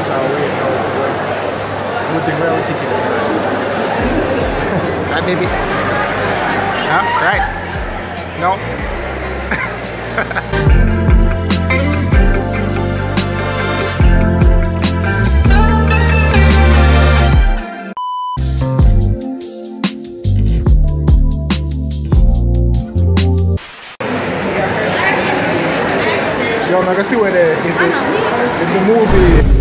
just are waiting now for the good thing we're ticket. Right, baby? Huh? Right? No? Yo, I'm gonna see where if the movie.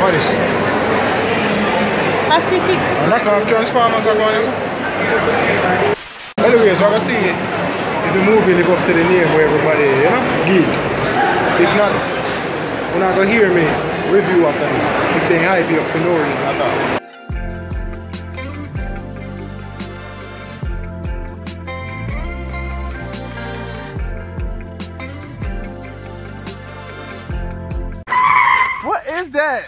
What is? Pacific. I'm not gonna have Transformers are going on. Anyway, so I can see if the movie live up to the name where everybody, you know, geek. If not, you're not gonna hear me review after this. If they hype you up for no reason at all. What is that?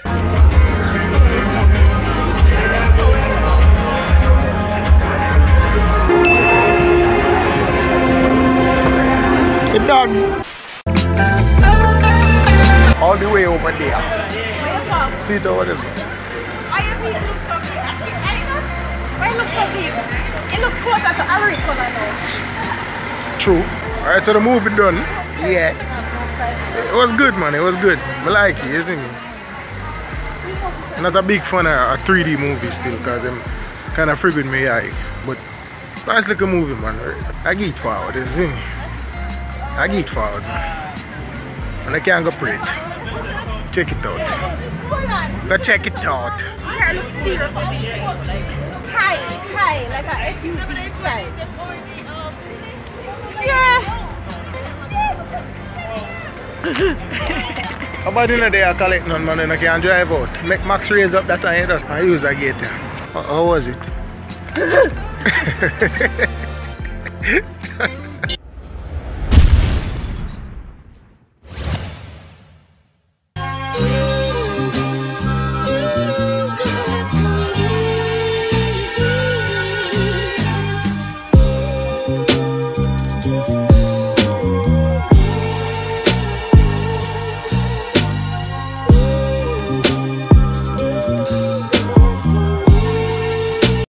It done. All the way over there. See it over this. Why you look so big? Why you look so big? You look closer to Arizona now. True. Alright, so the movie done. Yeah. It was good, man. It was good. I like it, isn't it? Not a big fan of a 3D movie still, because them kind of freak with me eye. But nice little movie, man. I get it forward, isn't it? I get it forward, man. And I can't go pray it. Check it out. Go check it out. Hair looks serious on me. High, like a SUV size. Yeah. How about in the day I collect none, man, and I can't drive out? Make Max raise up that time, just I use a gate. How was it?